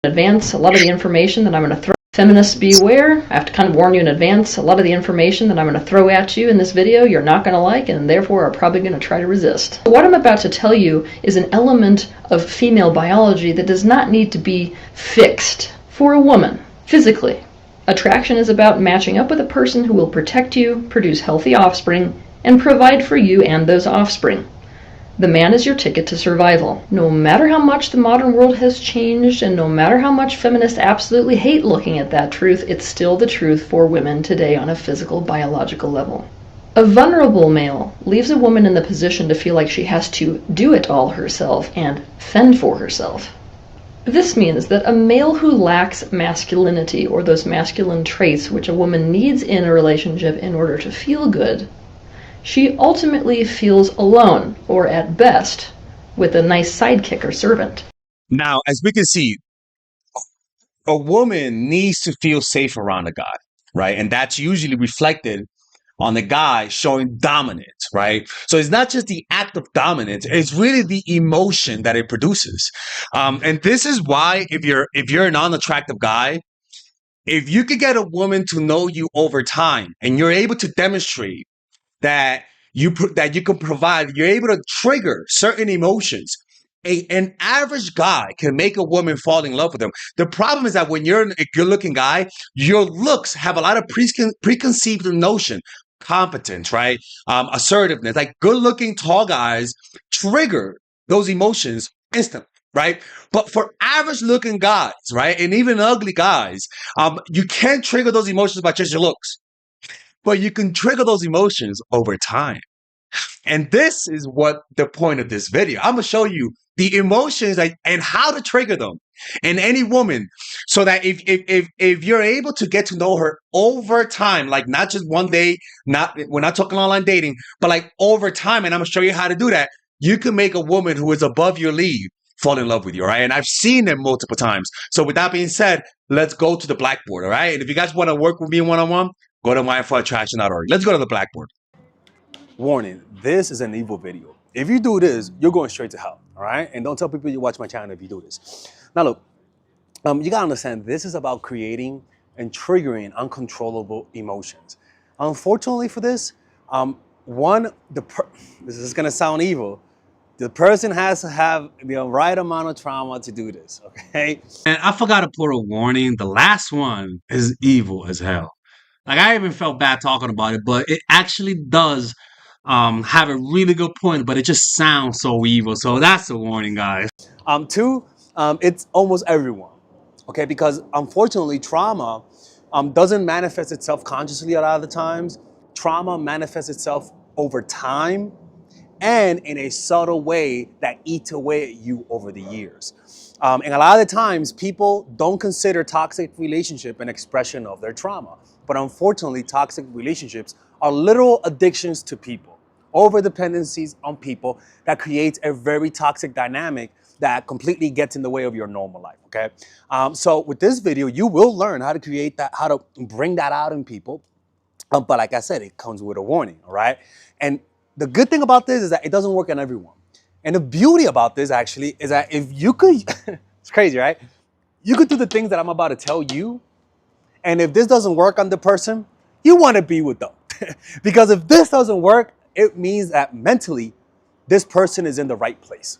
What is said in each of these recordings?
advance a lot of the information that I'm going to throw. Feminists beware. I have to kind of warn you in advance. A lot of the information that I'm going to throw at you in this video you're not going to like and therefore are probably going to try to resist. What I'm about to tell you is an element of female biology that does not need to be fixed for a woman physically. Attraction is about matching up with a person who will protect you, produce healthy offspring, and provide for you and those offspring. The man is your ticket to survival. No matter how much the modern world has changed, and no matter how much feminists absolutely hate looking at that truth, it's still the truth for women today on a physical, biological level. A vulnerable male leaves a woman in the position to feel like she has to do it all herself and fend for herself. This means that a male who lacks masculinity, or those masculine traits which a woman needs in a relationship in order to feel good, she ultimately feels alone, or at best, with a nice sidekick or servant. Now, as we can see, a woman needs to feel safe around a guy, right? And that's usually reflected on the guy showing dominance, right? So it's not just the act of dominance; it's really the emotion that it produces. And this is why, if you're an unattractive guy, if you could get a woman to know you over time, and you're able to demonstrate that you can provide, you're able to trigger certain emotions. An average guy can make a woman fall in love with him. The problem is that when you're a good-looking guy, your looks have a lot of preconceived notion, competence, right? Assertiveness. Like good-looking tall guys trigger those emotions instantly, right? But for average-looking guys, right, and even ugly guys, you can't trigger those emotions by just your looks. But you can trigger those emotions over time. And this is what the point of this video. I'm going to show you the emotions and how to trigger them in any woman, so that if you're able to get to know her over time, like not just one day, we're not talking online dating, but like over time, and I'm going to show you how to do that, you can make a woman who is above your league fall in love with you, all right? And I've seen them multiple times. So with that being said, let's go to the blackboard, all right? And if you guys want to work with me one-on-one, go to mindfulattraction.org. Let's go to the blackboard. Warning, this is an evil video. If you do this, you're going straight to hell, all right? And don't tell people you watch my channel if you do this. Now look, you gotta understand, this is about creating and triggering uncontrollable emotions. Unfortunately for this, this is gonna sound evil, the person has to have the right amount of trauma to do this, okay? And I forgot to put a warning. The last one is evil as hell. Like, I even felt bad talking about it, but it actually does have a really good point, but it just sounds so evil. So that's a warning, guys. Two, it's almost everyone, okay? Because unfortunately, trauma doesn't manifest itself consciously a lot of the times. Trauma manifests itself over time and in a subtle way that eats away at you over the years. And a lot of the times, people don't consider toxic relationship an expression of their trauma. But unfortunately, toxic relationships are literal addictions to people, over dependencies on people that creates a very toxic dynamic that completely gets in the way of your normal life, okay? So with this video, you will learn how to create that, how to bring that out in people. But like I said, it comes with a warning, all right? And the good thing about this is that it doesn't work on everyone. And the beauty about this actually is that if you could, it's crazy, right? You could do the things that I'm about to tell you. And if this doesn't work on the person, you want to be with them. Because if this doesn't work, it means that mentally, this person is in the right place.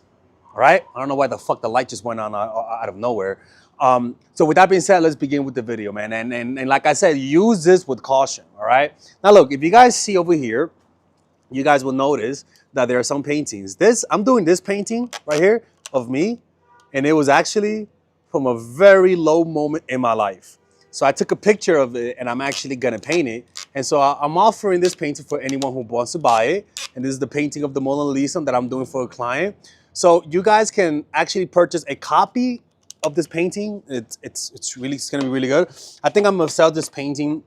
All right? I don't know why the fuck the light just went on out of nowhere. So with that being said, let's begin with the video, man. And like I said, use this with caution, all right? Now look, if you guys see over here, you guys will notice that there are some paintings. I'm doing this painting right here of me, and it was actually from a very low moment in my life. So I took a picture of it, and I'm actually gonna paint it. And so I'm offering this painting for anyone who wants to buy it. And this is the painting of the Mona Lisa that I'm doing for a client. So you guys can actually purchase a copy of this painting. It's gonna be really good. I think I'm gonna sell this painting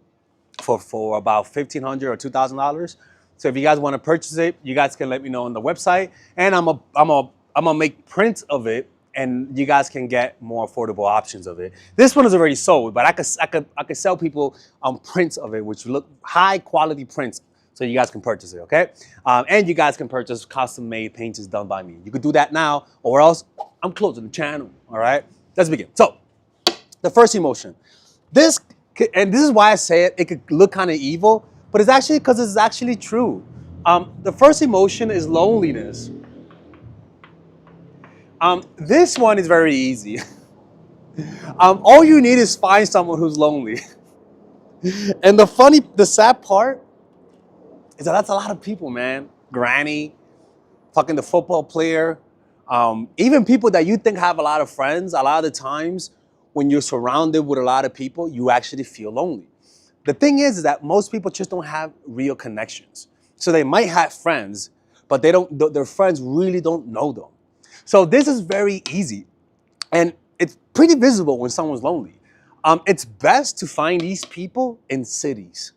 for about $1,500 or $2,000. So if you guys want to purchase it, you guys can let me know on the website, and I'm gonna make prints of it, and you guys can get more affordable options of it. This one is already sold, but I could sell people prints of it, which look high quality prints, so you guys can purchase it, okay? And you guys can purchase custom made paintings done by me. You could do that now, or else I'm closing the channel. All right, let's begin. So The first emotion. And this is why I say it could look kind of evil, but it's actually because it's actually true. The first emotion is loneliness. This one is very easy. All you need is find someone who's lonely. And the sad part is that that's a lot of people, man. Granny, fucking the football player, even people that you think have a lot of friends, a lot of the times when you're surrounded with a lot of people, you actually feel lonely. The thing is that most people just don't have real connections. So they might have friends, but their friends really don't know them. So this is very easy. And it's pretty visible when someone's lonely. It's best to find these people in cities.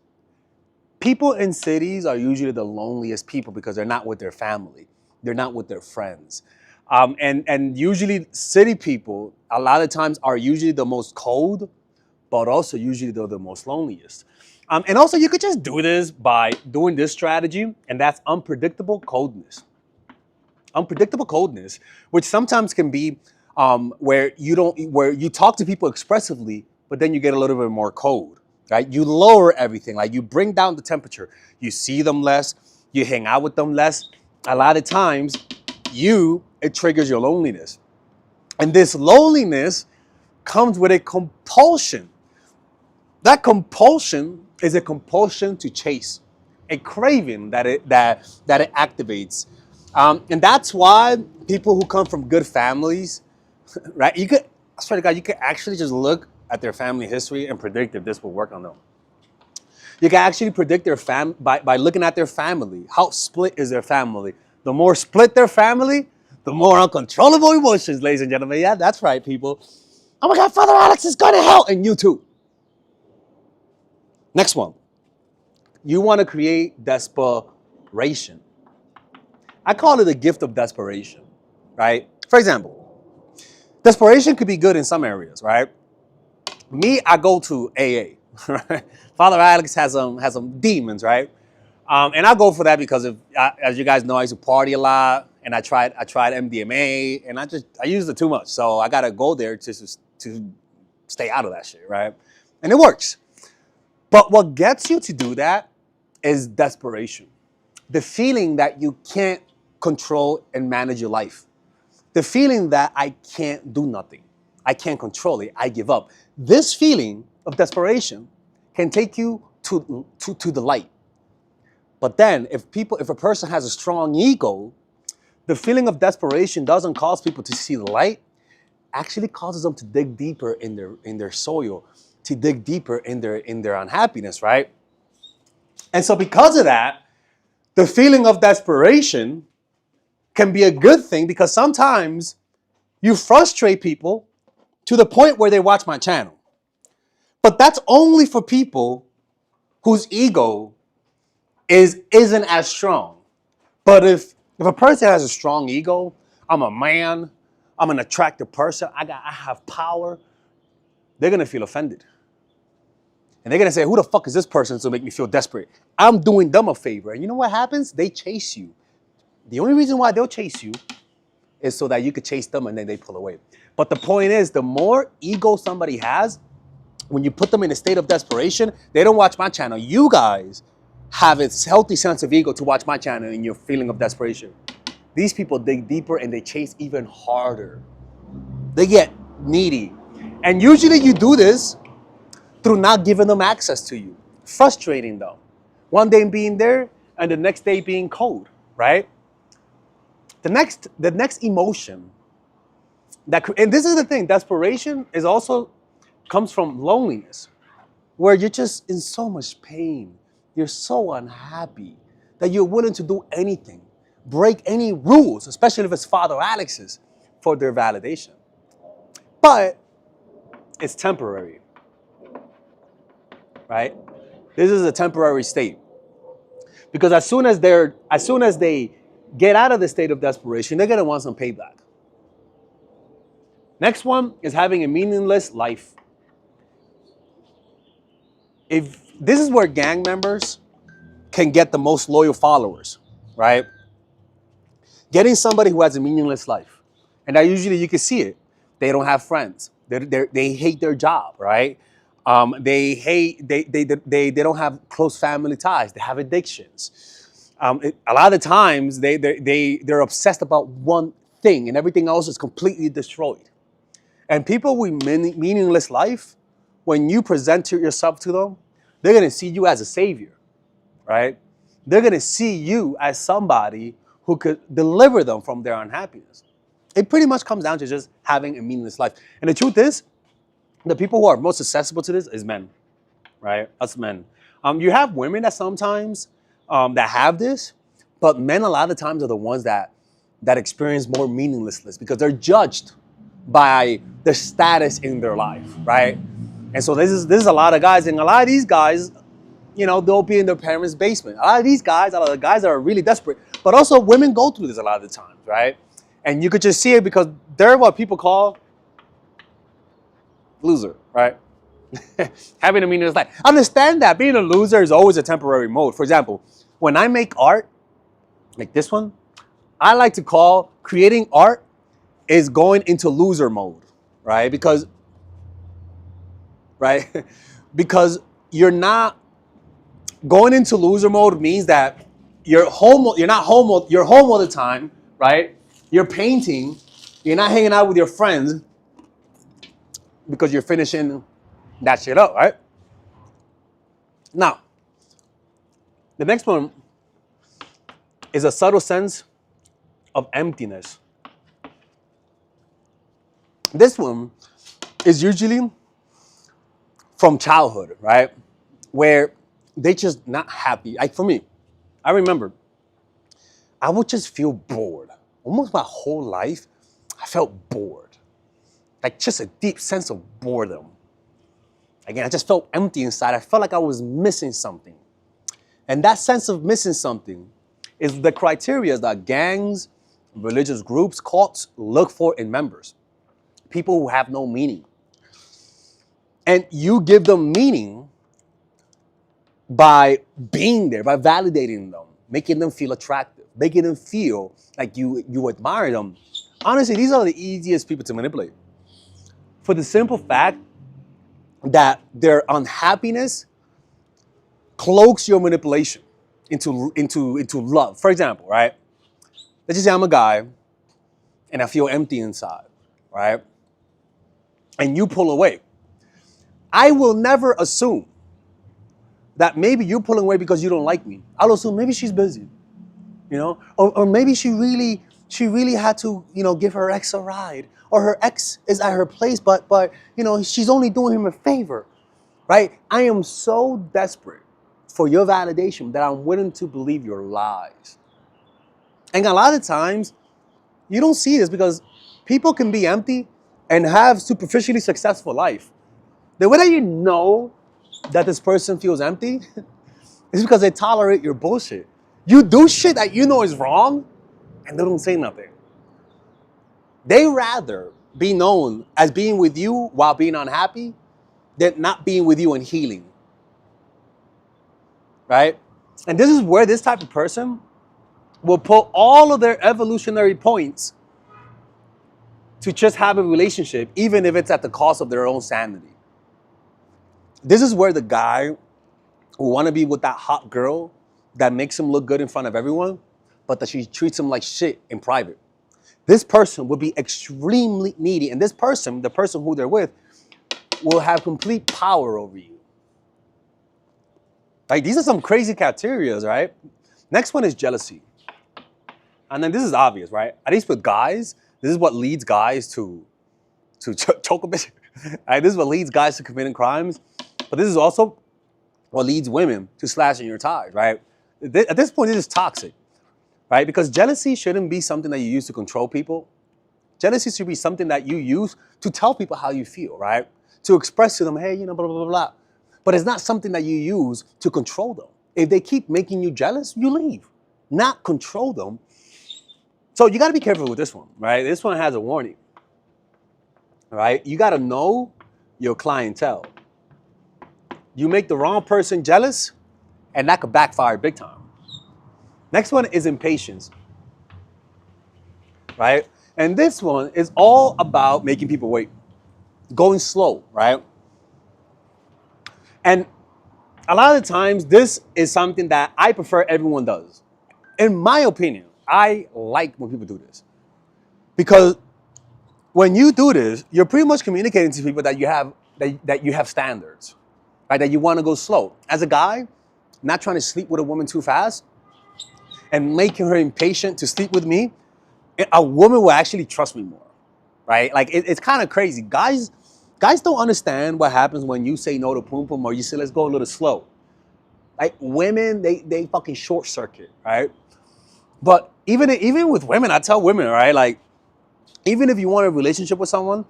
People in cities are usually the loneliest people because they're not with their family. They're not with their friends. And usually city people, a lot of times, are usually the most cold, but also usually they're the most loneliest. And also you could just do this by doing this strategy, and that's unpredictable coldness. Unpredictable coldness, which sometimes can be where you talk to people expressively, but then you get a little bit more cold, right? You lower everything, like you bring down the temperature. You see them less, you hang out with them less. A lot of times, it triggers your loneliness. And this loneliness comes with a compulsion. That compulsion is a compulsion to chase, a craving that it activates. And that's why people who come from good families, right? I swear to God, you could actually just look at their family history and predict if this will work on them. You can actually predict their by looking at their family. How split is their family? The more split their family, the more uncontrollable emotions, ladies and gentlemen. Yeah, that's right, people. Oh my God, Father Alex is going to hell, and you too. Next one. You want to create desperation. I call it the gift of desperation, right? For example, desperation could be good in some areas, right? Me, I go to AA, right? Father Alex has some demons, right? And I go for that because as you guys know, I used to party a lot, and I tried MDMA, and I used it too much, so I gotta go there to stay out of that shit, right? And it works. But what gets you to do that is desperation. The feeling that you can't control and manage your life. The feeling that I can't do nothing. I can't control it. I give up. This feeling of desperation can take you to the light. But then if a person has a strong ego, the feeling of desperation doesn't cause people to see the light, actually causes them to dig deeper in their soil, to dig deeper in their unhappiness, right? And so because of that, the feeling of desperation can be a good thing because sometimes you frustrate people to the point where they watch my channel. But that's only for people whose ego isn't as strong. But if a person has a strong ego, I'm a man, I'm an attractive person, I have power, they're gonna feel offended. And they're gonna say, who the fuck is this person to make me feel desperate? I'm doing them a favor. And you know what happens? They chase you. The only reason why they'll chase you is so that you could chase them and then they pull away. But the point is, the more ego somebody has, when you put them in a state of desperation, they don't watch my channel. You guys have a healthy sense of ego to watch my channel in your feeling of desperation. These people dig deeper and they chase even harder. They get needy. And usually you do this through not giving them access to you, frustrating them. One day being there and the next day being cold, right? The next emotion and this is the thing, desperation comes from loneliness, where you're just in so much pain. You're so unhappy that you're willing to do anything, break any rules, especially if it's Father Alex's, for their validation. But it's temporary, right? This is a temporary state. Because as soon as they get out of the state of desperation, they're gonna want some payback. Next one is having a meaningless life. If this is where gang members can get the most loyal followers, right? Getting somebody who has a meaningless life. And that usually you can see it. They don't have friends. They hate their job, right? They don't have close family ties. They have addictions. A lot of the times they're obsessed about one thing, and everything else is completely destroyed. And people with meaningless life, when you present yourself to them, they're gonna see you as a savior, right? They're gonna see you as somebody who could deliver them from their unhappiness. It pretty much comes down to just having a meaningless life. And the truth is, the people who are most susceptible to this is men, right? Us men. You have women that sometimes that have this, but men a lot of times are the ones that experience more meaninglessness because they're judged by the status in their life, right? And so this is a lot of guys, and a lot of these guys, you know, they'll be in their parents' basement. A lot of these guys, a lot of the guys that are really desperate, but also women go through this a lot of the times, right? And you could just see it because they're what people call loser, right? Having a meaningless life. Understand that being a loser is always a temporary mode. For example, when I make art, like this one, I like to call creating art is going into loser mode, right? Because you're not going into loser mode means that you're not home, you're home all the time, right? You're painting, you're not hanging out with your friends because you're finishing that shit up, right? Now, the next one is a subtle sense of emptiness. This one is usually from childhood, right? Where they just not happy. Like for me, I remember I would just feel bored. Almost my whole life, I felt bored. Like just a deep sense of boredom. Again, I just felt empty inside. I felt like I was missing something. And that sense of missing something is the criteria that gangs, religious groups, cults look for in members. People who have no meaning. And you give them meaning by being there, by validating them, making them feel attractive, making them feel like you admire them. Honestly, these are the easiest people to manipulate. For the simple fact that their unhappiness cloaks your manipulation into love. For example, right? Let's just say I'm a guy and I feel empty inside, right? And you pull away. I will never assume that maybe you're pulling away because you don't like me. I'll assume maybe she's busy, you know, or maybe she really had to, you know, give her ex a ride, or her ex is at her place, but you know, she's only doing him a favor, right? I am so desperate for your validation that I'm willing to believe your lies. And a lot of times, you don't see this because people can be empty and have superficially successful life. The way that you know that this person feels empty is because they tolerate your bullshit. You do shit that you know is wrong, and they don't say nothing. They rather be known as being with you while being unhappy than not being with you and healing. Right? And this is where this type of person will put all of their evolutionary points to just have a relationship, even if it's at the cost of their own sanity. This is where the guy who want to be with that hot girl that makes him look good in front of everyone, but that she treats him like shit in private. This person will be extremely needy. And this person, the person who they're with, will have complete power over you. Like, these are some crazy criteria, right? Next one is jealousy. And then this is obvious, right? At least with guys, this is what leads guys to choke a bitch. Right? This is what leads guys to committing crimes. But this is also what leads women to slashing your tires, right? At this point, this is toxic, right? Because jealousy shouldn't be something that you use to control people. Jealousy should be something that you use to tell people how you feel, right? To express to them, hey, you know, blah, blah, blah, blah. But it's not something that you use to control them. If they keep making you jealous, you leave, not control them. So you got to be careful with this one, right? This one has a warning, right? You got to know your clientele. You make the wrong person jealous, and that could backfire big time. Next one is impatience, right? And this one is all about making people wait. going slow, right? And a lot of the times, this is something that I prefer everyone does. In my opinion, I like when people do this. Because when you do this, you're pretty much communicating to people that you have standards, right? That you want to go slow. As a guy, not trying to sleep with a woman too fast and making her impatient to sleep with me, a woman will actually trust me more, right? Like it's kind of crazy. Guys don't understand what happens when you say no to pum pum or you say let's go a little slow. Like women, they fucking short circuit, right? But even with women, I tell women, right? Like even if you want a relationship with someone,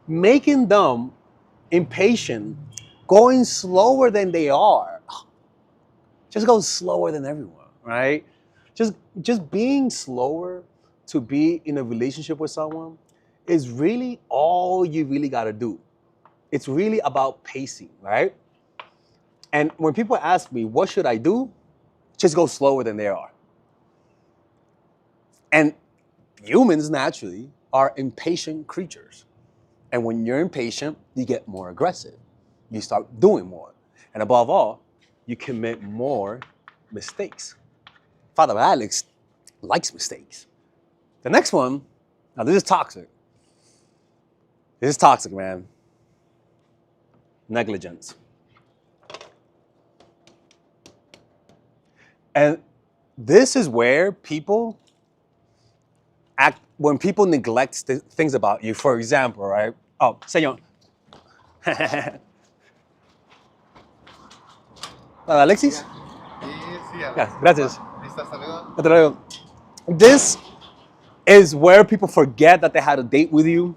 making them impatient, going slower than they are, just go slower than everyone, right? Just being slower to be in a relationship with someone is really all you really got to do. It's really about pacing, right? And when people ask me, what should I do? Just go slower than they are. And humans naturally are impatient creatures. And when you're impatient, you get more aggressive. You start doing more. And above all, you commit more mistakes. Father Alex likes mistakes. The next one, now this is toxic. This is toxic, man. Negligence. And this is where people act, when people neglect things about you. For example, right? Oh, señor. Alexis? Yes, gracias. Hasta luego. This is where people forget that they had a date with you.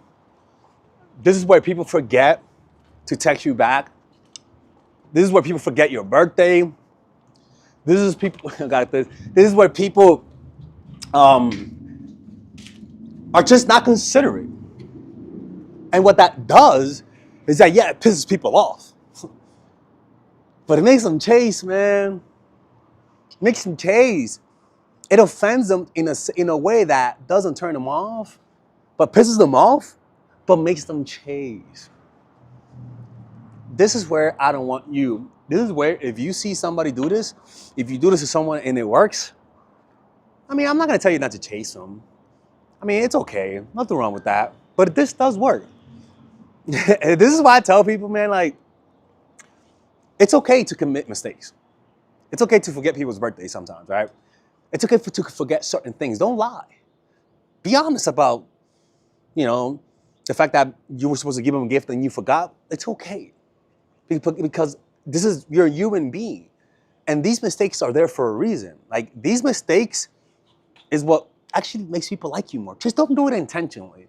This is where people forget to text you back. This is where people forget your birthday. This is people. This is where people are just not considerate. And what that does is that, yeah, it pisses people off. But it makes them chase, man. It makes them chase. It offends them in a way that doesn't turn them off, but pisses them off, but makes them chase. This is where I don't want you. This is where if you see somebody do this, if you do this to someone and it works, I mean, I'm not going to tell you not to chase them. I mean, it's okay. Nothing wrong with that. But this does work. This is why I tell people, man, like, it's okay to commit mistakes. It's okay to forget people's birthdays sometimes, right? It's okay to forget certain things. Don't lie. Be honest about, the fact that you were supposed to give them a gift and you forgot. It's okay. Because you're a human being. And these mistakes are there for a reason. Like, these mistakes is what actually makes people like you more. Just don't do it intentionally.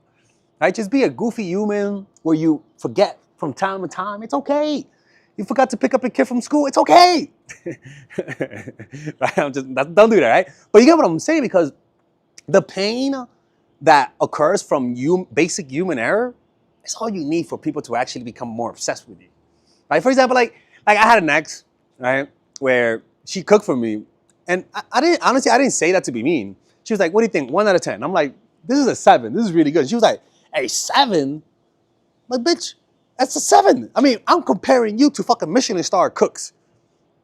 Right? Just be a goofy human where you forget from time to time. It's okay. You forgot to pick up a kid from school. It's okay. Right? Don't do that, right? But you get what I'm saying, because the pain that occurs from basic human error is all you need for people to actually become more obsessed with you. Right? For example, like I had an ex, right, where she cooked for me, and I didn't say that to be mean. She was like, "What do you think? 1 out of 10?" I'm like, "This is a 7. This is really good." She was like, "A 7?" I'm like, bitch, that's a 7. I mean, I'm comparing you to fucking Michelin star cooks.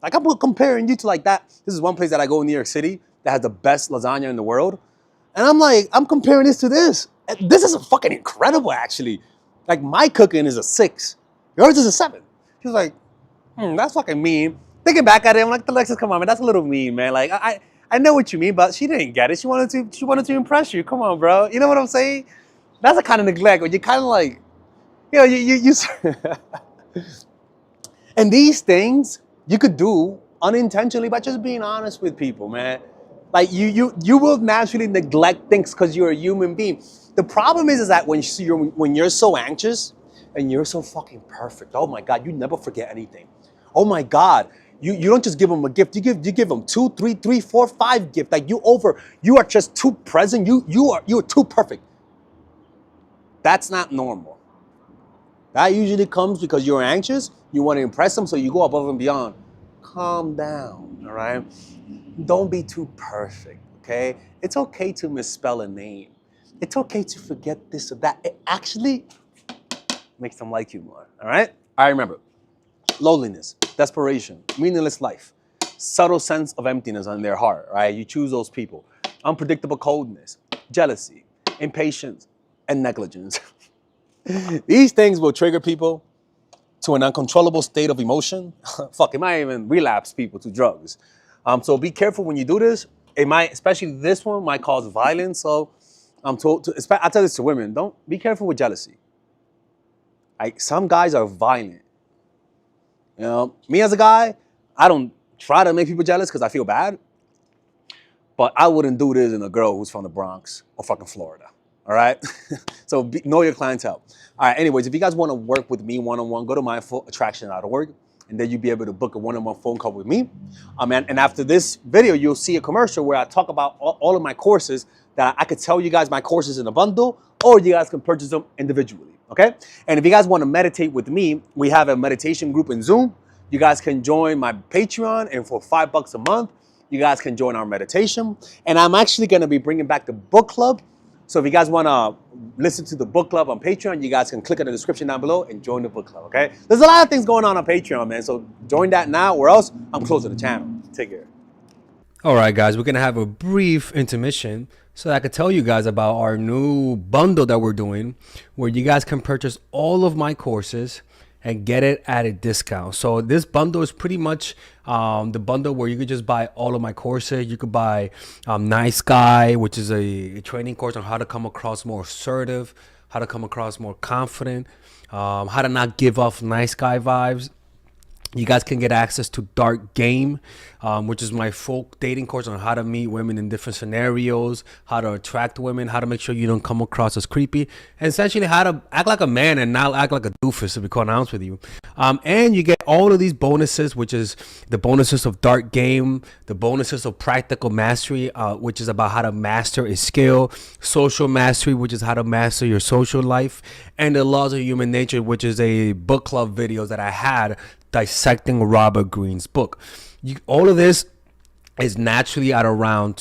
Like, I'm comparing you to like that. This is one place that I go in New York City that has the best lasagna in the world. And I'm like, I'm comparing this to this. And this is fucking incredible, actually. Like, my cooking is a 6. Yours is a 7. She was like, that's fucking mean. Thinking back at it, I'm like, Alexis, come on, man, that's a little mean, man. Like, I know what you mean, but she didn't get it. She wanted to impress you. Come on, bro. You know what I'm saying? That's the kind of neglect where you kind of like, you and these things you could do unintentionally by just being honest with people, man. Like, you will naturally neglect things because you're a human being. The problem is that when you're so anxious and you're so fucking perfect, oh my God, you never forget anything. Oh my God, you don't just give them a gift. You give them 2, 3, 4, 5 gifts. Like, you are just too present. You are too perfect. That's not normal. That usually comes because you're anxious. You want to impress them, so you go above and beyond. Calm down, all right? Don't be too perfect, okay? It's okay to misspell a name. It's okay to forget this or that. makes them like you more. All right? All right, remember. Loneliness, desperation, meaningless life, subtle sense of emptiness in their heart, right? You choose those people. Unpredictable coldness, jealousy, impatience, and negligence. These things will trigger people to an uncontrollable state of emotion. Fuck, it might even relapse people to drugs. So be careful when you do this. It might, especially this one, might cause violence. So I tell this to women, don't be careful with jealousy. Some guys are violent. You know, me as a guy, I don't try to make people jealous because I feel bad. But I wouldn't do this in a girl who's from the Bronx or fucking Florida. All right? So know your clientele. All right, anyways, if you guys want to work with me one-on-one, go to mindfulattraction.org, and then you'll be able to book a one-on-one phone call with me. And after this video, you'll see a commercial where I talk about all of my courses that I could tell you guys my courses in a bundle, or you guys can purchase them individually, okay? And if you guys want to meditate with me, we have a meditation group in Zoom. You guys can join my Patreon, and for $5 a month, you guys can join our meditation. And I'm actually going to be bringing back the book club. So if you guys want to listen to the book club on Patreon, you guys can click on the description down below and join the book club, okay? There's a lot of things going on Patreon, man. So join that now, or else I'm closing the channel. Take care. All right, guys, we're going to have a brief intermission so that I could tell you guys about our new bundle that we're doing, where you guys can purchase all of my courses and get it at a discount. So this bundle is pretty much the bundle where you could just buy all of my courses. You could buy Nice Guy, which is a training course on how to come across more assertive, how to come across more confident, how to not give off nice guy vibes. You guys can get access to Dark Game, which is my full dating course on how to meet women in different scenarios, how to attract women, how to make sure you don't come across as creepy, and essentially how to act like a man and not act like a doofus, to be quite honest with you. And you get all of these bonuses, which is the bonuses of Dark Game, the bonuses of Practical Mastery, which is about how to master a skill, Social Mastery, which is how to master your social life, and the Laws of Human Nature, which is a book club videos that I had dissecting Robert Greene's book. All of this is naturally at around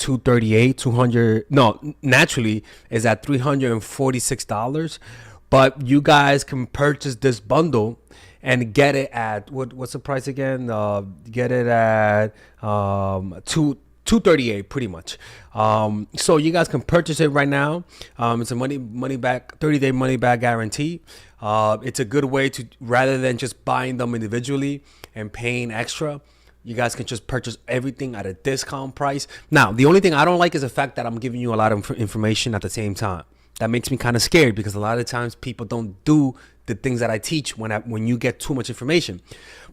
naturally is at $346, but you guys can purchase this bundle and get it at what's the price again? Get it at $238 pretty much. So you guys can purchase it right now. It's a money back 30-day money back guarantee. It's a good way to, rather than just buying them individually and paying extra, you guys can just purchase everything at a discount price. Now, the only thing I don't like is the fact that I'm giving you a lot of information at the same time. That makes me kind of scared, because a lot of times people don't do the things that I teach when you get too much information.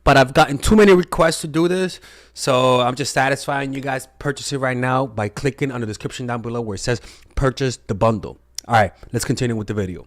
But I've gotten too many requests to do this, so I'm just satisfying you guys. Purchase it right now by clicking on the description down below where it says purchase the bundle. All right, let's continue with the video.